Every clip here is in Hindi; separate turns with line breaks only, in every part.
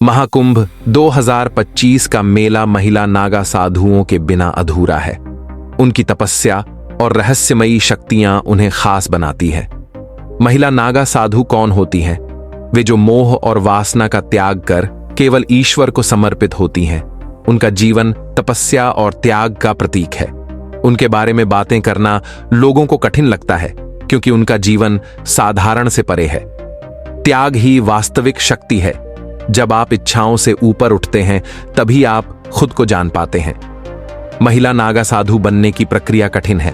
महाकुंभ 2025 का मेला महिला नागा साधुओं के बिना अधूरा है। उनकी तपस्या और रहस्यमयी शक्तियां उन्हें खास बनाती है। महिला नागा साधु कौन होती हैं? वे जो मोह और वासना का त्याग कर केवल ईश्वर को समर्पित होती हैं। उनका जीवन तपस्या और त्याग का प्रतीक है। उनके बारे में बातें करना लोगों को कठिन लगता है, क्योंकि उनका जीवन साधारण से परे है। त्याग ही वास्तविक शक्ति है। जब आप इच्छाओं से ऊपर उठते हैं, तभी आप खुद को जान पाते हैं। महिला नागा साधु बनने की प्रक्रिया कठिन है।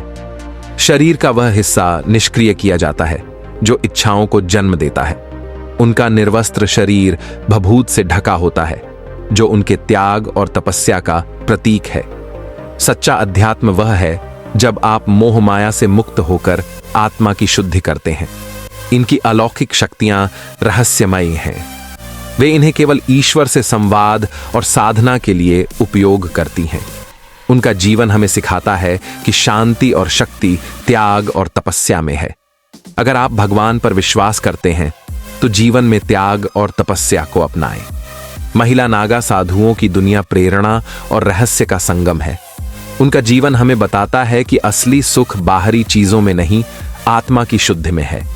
शरीर का वह हिस्सा निष्क्रिय किया जाता है जो इच्छाओं को जन्म देता है। उनका निर्वस्त्र शरीर भभूत से ढका होता है, जो उनके त्याग और तपस्या का प्रतीक है। सच्चा अध्यात्म वह है जब आप मोह माया से मुक्त होकर आत्मा की शुद्धि करते हैं। इनकी अलौकिक शक्तियां रहस्यमयी हैं। वे इन्हें केवल ईश्वर से संवाद और साधना के लिए उपयोग करती हैं। उनका जीवन हमें सिखाता है कि शांति और शक्ति त्याग और तपस्या में है। अगर आप भगवान पर विश्वास करते हैं, तो जीवन में त्याग और तपस्या को अपनाएं। महिला नागा साधुओं की दुनिया प्रेरणा और रहस्य का संगम है। उनका जीवन हमें बताता है कि असली सुख बाहरी चीजों में नहीं, आत्मा की शुद्धि में है।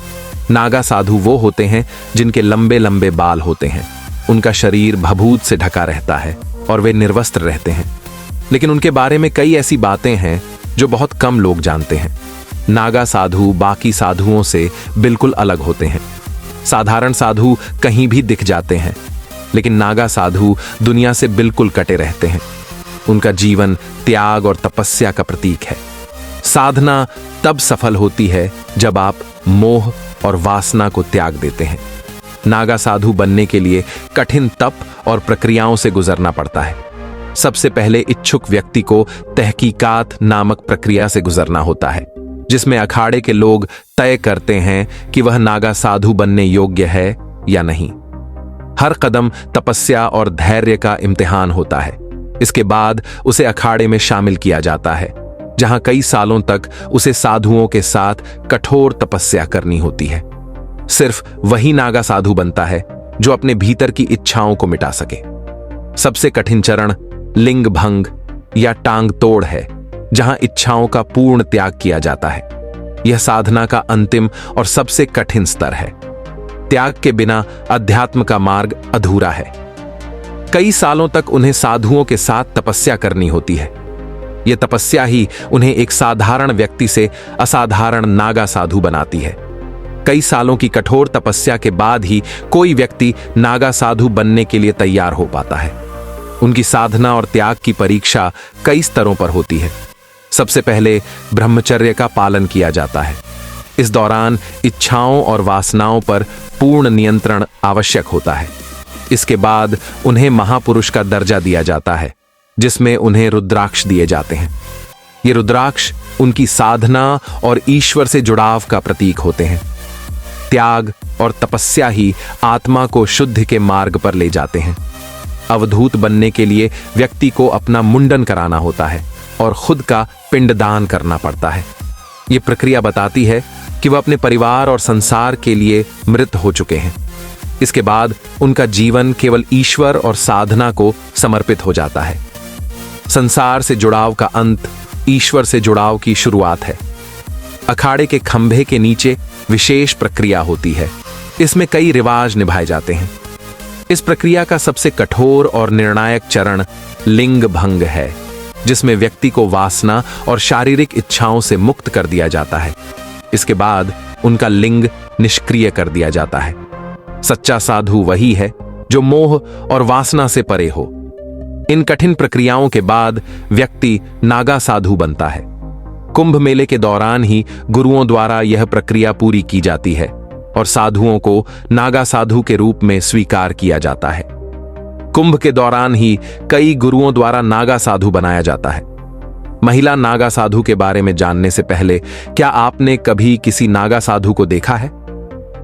नागा साधु वो होते हैं जिनके लंबे लंबे बाल होते हैं। उनका शरीर भभूत से ढका रहता है और वे निर्वस्त्र रहते हैं। लेकिन उनके बारे में कई ऐसी बातें हैं जो बहुत कम लोग जानते हैं। नागा साधु बाकी साधुओं से बिल्कुल अलग होते हैं। साधारण साधु कहीं भी दिख जाते हैं, लेकिन नागा साधु दुनिया से बिल्कुल कटे रहते हैं। उनका जीवन त्याग और तपस्या का प्रतीक है। साधना तब सफल होती है जब आप मोह और वासना को त्याग देते हैं। नागा साधु बनने के लिए कठिन तप और प्रक्रियाओं से गुजरना पड़ता है। सबसे पहले इच्छुक व्यक्ति को तहकीकात नामक प्रक्रिया से गुजरना होता है, जिसमें अखाड़े के लोग तय करते हैं कि वह नागा साधु बनने योग्य है या नहीं। हर कदम तपस्या और धैर्य का इम्तिहान होता है। इसके बाद उसे अखाड़े में शामिल किया जाता है, जहां कई सालों तक उसे साधुओं के साथ कठोर तपस्या करनी होती है। सिर्फ वही नागा साधु बनता है जो अपने भीतर की इच्छाओं को मिटा सके। सबसे कठिन चरण लिंग भंग या टांग तोड़ है, जहां इच्छाओं का पूर्ण त्याग किया जाता है। यह साधना का अंतिम और सबसे कठिन स्तर है। त्याग के बिना अध्यात्म का मार्ग अधूरा है। कई सालों तक उन्हें साधुओं के साथ तपस्या करनी होती है। यह तपस्या ही उन्हें एक साधारण व्यक्ति से असाधारण नागा साधु बनाती है। कई सालों की कठोर तपस्या के बाद ही कोई व्यक्ति नागा साधु बनने के लिए तैयार हो पाता है। उनकी साधना और त्याग की परीक्षा कई स्तरों पर होती है। सबसे पहले ब्रह्मचर्य का पालन किया जाता है। इस दौरान इच्छाओं और वासनाओं पर पूर्ण नियंत्रण आवश्यक होता है। इसके बाद उन्हें महापुरुष का दर्जा दिया जाता है, जिसमें उन्हें रुद्राक्ष दिए जाते हैं। ये रुद्राक्ष उनकी साधना और ईश्वर से जुड़ाव का प्रतीक होते हैं। त्याग और तपस्या ही आत्मा को शुद्ध के मार्ग पर ले जाते हैं। अवधूत बनने के लिए व्यक्ति को अपना मुंडन कराना होता है और खुद का पिंडदान करना पड़ता है। ये प्रक्रिया बताती है कि वह अपने परिवार और संसार के लिए मृत हो चुके हैं। इसके बाद उनका जीवन केवल ईश्वर और साधना को समर्पित हो जाता है। संसार से जुड़ाव का अंत ईश्वर से जुड़ाव की शुरुआत है। अखाड़े के खंभे के नीचे विशेष प्रक्रिया होती है। इसमें कई रिवाज निभाए जाते हैं। इस प्रक्रिया का सबसे कठोर और निर्णायक चरण लिंग भंग है, जिसमें व्यक्ति को वासना और शारीरिक इच्छाओं से मुक्त कर दिया जाता है। इसके बाद उनका लिंग निष्क्रिय कर दिया जाता है। सच्चा साधु वही है जो मोह और वासना से परे हो। इन कठिन प्रक्रियाओं के बाद व्यक्ति नागा साधु बनता है। कुंभ मेले के दौरान ही गुरुओं द्वारा यह प्रक्रिया पूरी की जाती है और साधुओं को नागा साधु के रूप में स्वीकार किया जाता है। कुंभ के दौरान ही कई गुरुओं द्वारा नागा साधु बनाया जाता है। महिला नागा साधु के बारे में जानने से पहले, क्या आपने कभी किसी नागा साधु को देखा है?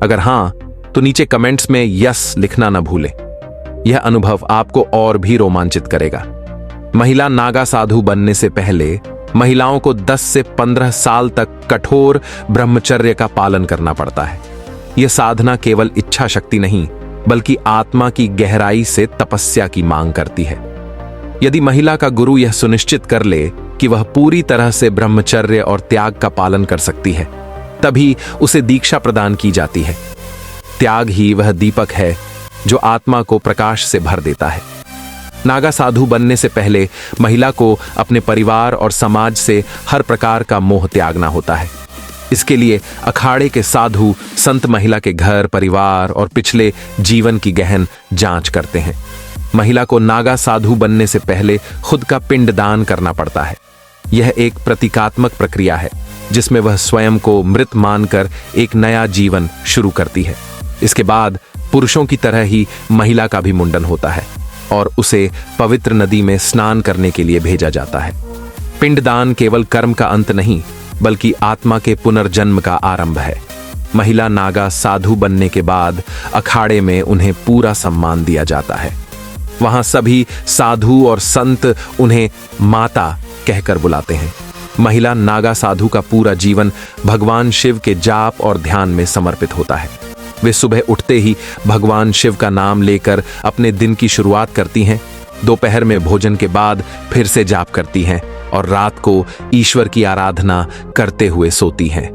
अगर हां, तो नीचे कमेंट्स में यस लिखना न भूलें। यह अनुभव आपको और भी रोमांचित करेगा। महिला नागा साधु बनने से पहले महिलाओं को 10 से 15 साल तक कठोर ब्रह्मचर्य का पालन करना पड़ता है। यह साधना केवल इच्छा शक्ति नहीं, बल्कि आत्मा की गहराई से तपस्या की मांग करती है। यदि महिला का गुरु यह सुनिश्चित कर ले कि वह पूरी तरह से ब्रह्मचर्य और त्याग का पालन कर सकती है, तभी उसे दीक्षा प्रदान की जाती है। त्याग ही वह दीपक है जो आत्मा को प्रकाश से भर देता है। नागा साधु बनने से पहले महिला को अपने परिवार और समाज से हर प्रकार का मोह त्यागना होता है। इसके लिए अखाड़े के साधु संत महिला के घर, परिवार और पिछले जीवन की गहन जांच करते हैं। महिला को नागा साधु बनने से पहले खुद का पिंड दान करना पड़ता है। यह एक प्रतीकात्मक प्रक्रिया है जिसमें वह स्वयं को मृत मानकर एक नया जीवन शुरू करती है। इसके बाद पुरुषों की तरह ही महिला का भी मुंडन होता है और उसे पवित्र नदी में स्नान करने के लिए भेजा जाता है। पिंडदान केवल कर्म का अंत नहीं, बल्कि आत्मा के पुनर्जन्म का आरंभ है। महिला नागा साधु बनने के बाद अखाड़े में उन्हें पूरा सम्मान दिया जाता है। वहां सभी साधु और संत उन्हें माता कहकर बुलाते हैं। महिला नागा साधु का पूरा जीवन भगवान शिव के जाप और ध्यान में समर्पित होता है। वे सुबह उठते ही भगवान शिव का नाम लेकर अपने दिन की शुरुआत करती हैं। दोपहर में भोजन के बाद फिर से जाप करती हैं और रात को ईश्वर की आराधना करते हुए सोती हैं।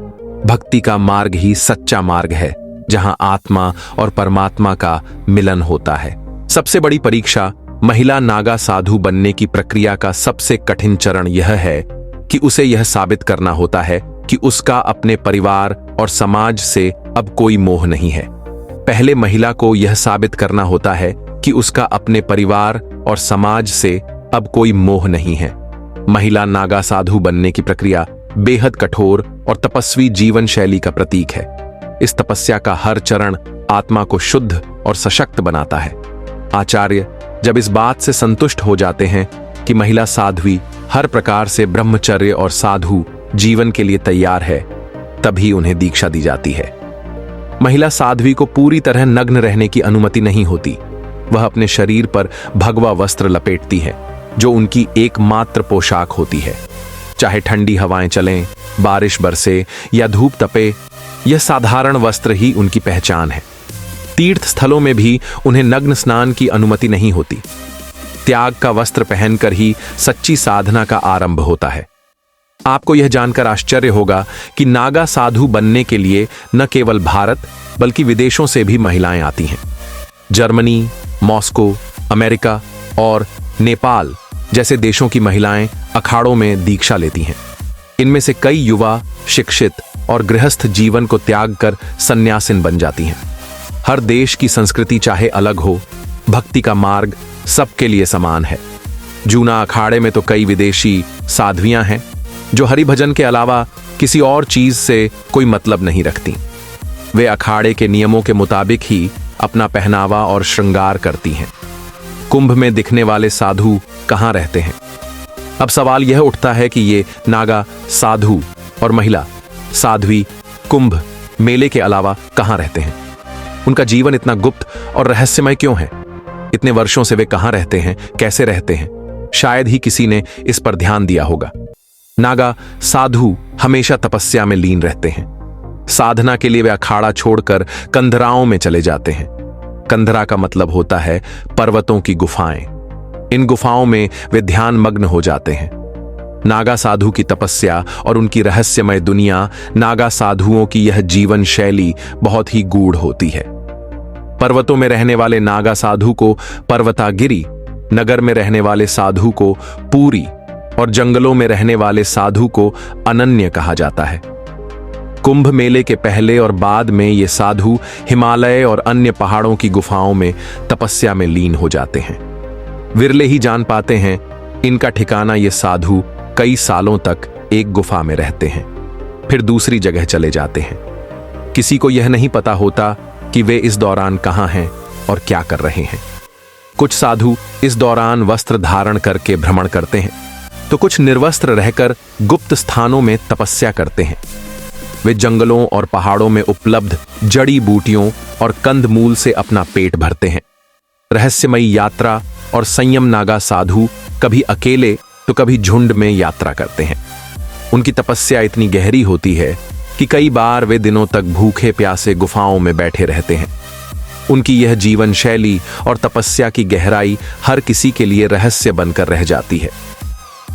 भक्ति का मार्ग ही सच्चा मार्ग है, जहां आत्मा और परमात्मा का मिलन होता है। सबसे बड़ी परीक्षा महिला नागा साधु बनने की प्रक्रिया का सबसे कठिन चरण यह है कि उसे यह साबित करना होता है कि उसका अपने परिवार और समाज से अब कोई मोह नहीं है। पहले महिला को यह साबित करना होता है कि उसका अपने परिवार और समाज से अब कोई मोह नहीं है। महिला नागा साधु बनने की प्रक्रिया बेहद कठोर और तपस्वी जीवन शैली का प्रतीक है। इस तपस्या का हर चरण आत्मा को शुद्ध और सशक्त बनाता है। आचार्य जब इस बात से संतुष्ट हो जाते हैं कि महिला साध्वी हर प्रकार से ब्रह्मचर्य और साधु जीवन के लिए तैयार है, तभी उन्हें दीक्षा दी जाती है। महिला साध्वी को पूरी तरह नग्न रहने की अनुमति नहीं होती। वह अपने शरीर पर भगवा वस्त्र लपेटती है, जो उनकी एकमात्र पोशाक होती है। चाहे ठंडी हवाएं चलें, बारिश बरसे या धूप तपे, यह साधारण वस्त्र ही उनकी पहचान है। तीर्थ स्थलों में भी उन्हें नग्न स्नान की अनुमति नहीं होती। त्याग का वस्त्र पहनकर ही सच्ची साधना का आरंभ होता है। आपको यह जानकर आश्चर्य होगा कि नागा साधु बनने के लिए न केवल भारत बल्कि विदेशों से भी महिलाएं आती हैं। जर्मनी, मॉस्को, अमेरिका और नेपाल जैसे देशों की महिलाएं अखाड़ों में दीक्षा लेती हैं। इनमें से कई युवा शिक्षित और गृहस्थ जीवन को त्याग कर सन्यासिन बन जाती हैं। हर देश की संस्कृति चाहे अलग हो, भक्ति का मार्ग सबके लिए समान है। जूना अखाड़े में तो कई विदेशी साध्वियां हैं जो हरि भजन के अलावा किसी और चीज से कोई मतलब नहीं रखती। वे अखाड़े के नियमों के मुताबिक ही अपना पहनावा और श्रृंगार करती हैं। कुंभ में दिखने वाले साधु कहाँ रहते हैं? अब सवाल यह उठता है कि ये नागा साधु और महिला साध्वी कुंभ मेले के अलावा कहाँ रहते हैं? उनका जीवन इतना गुप्त और रहस्यमय क्यों है? इतने वर्षों से वे कहाँ रहते हैं, कैसे रहते हैं? शायद ही किसी ने इस पर ध्यान दिया होगा। नागा साधु हमेशा तपस्या में लीन रहते हैं। साधना के लिए वे अखाड़ा छोड़कर कंधराओं में चले जाते हैं। कंधरा का मतलब होता है पर्वतों की गुफाएं। इन गुफाओं में वे ध्यान मग्न हो जाते हैं। नागा साधु की तपस्या और उनकी रहस्यमय दुनिया, नागा साधुओं की यह जीवन शैली बहुत ही गूढ़ होती है। पर्वतों में रहने वाले नागा साधु को पर्वतागिरी, नगर में रहने वाले साधु को पूरी और जंगलों में रहने वाले साधु को अनन्य कहा जाता है। कुंभ मेले के पहले और बाद में ये साधु हिमालय और अन्य पहाड़ों की गुफाओं में तपस्या में लीन हो जाते हैं। विरले ही जान पाते हैं इनका ठिकाना। ये साधु कई सालों तक एक गुफा में रहते हैं, फिर दूसरी जगह चले जाते हैं। किसी को यह नहीं पता होता कि वे इस दौरान कहां हैं और क्या कर रहे हैं। कुछ साधु इस दौरान वस्त्र धारण करके भ्रमण करते हैं, तो कुछ निर्वस्त्र रहकर गुप्त स्थानों में तपस्या करते हैं। वे जंगलों और पहाड़ों में उपलब्ध जड़ी बूटियों और कंदमूल से अपना पेट भरते हैं। रहस्यमयी यात्रा और संयम नागा साधु कभी अकेले तो कभी झुंड में यात्रा करते हैं। उनकी तपस्या इतनी गहरी होती है कि कई बार वे दिनों तक भूखे प्यासे गुफाओं में बैठे रहते हैं। उनकी यह जीवन शैली और तपस्या की गहराई हर किसी के लिए रहस्य बनकर रह जाती है।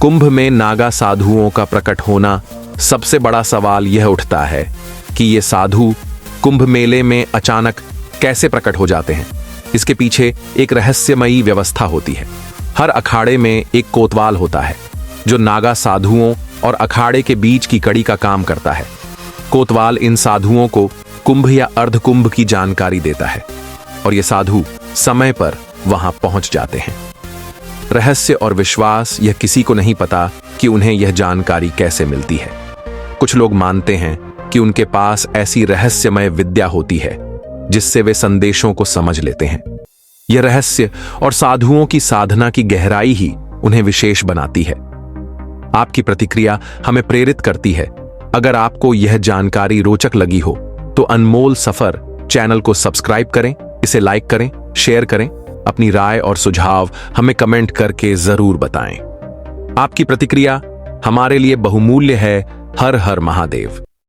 कुंभ में नागा साधुओं का प्रकट होना, सबसे बड़ा सवाल यह उठता है कि ये साधु कुंभ मेले में अचानक कैसे प्रकट हो जाते हैं। इसके पीछे एक रहस्यमयी व्यवस्था होती है। हर अखाड़े में एक कोतवाल होता है जो नागा साधुओं और अखाड़े के बीच की कड़ी का काम करता है। कोतवाल इन साधुओं को कुंभ या अर्धकुंभ की जानकारी देता है और ये साधु समय पर वहां पहुंच जाते हैं। रहस्य और विश्वास, यह किसी को नहीं पता कि उन्हें यह जानकारी कैसे मिलती है। कुछ लोग मानते हैं कि उनके पास ऐसी रहस्यमय विद्या होती है जिससे वे संदेशों को समझ लेते हैं। यह रहस्य और साधुओं की साधना की गहराई ही उन्हें विशेष बनाती है। आपकी प्रतिक्रिया हमें प्रेरित करती है। अगर आपको यह जानकारी रोचक लगी हो तो अनमोल सफर चैनल को सब्सक्राइब करें, इसे लाइक करें, शेयर करें। अपनी राय और सुझाव हमें कमेंट करके जरूर बताएं। आपकी प्रतिक्रिया हमारे लिए बहुमूल्य है। हर हर महादेव।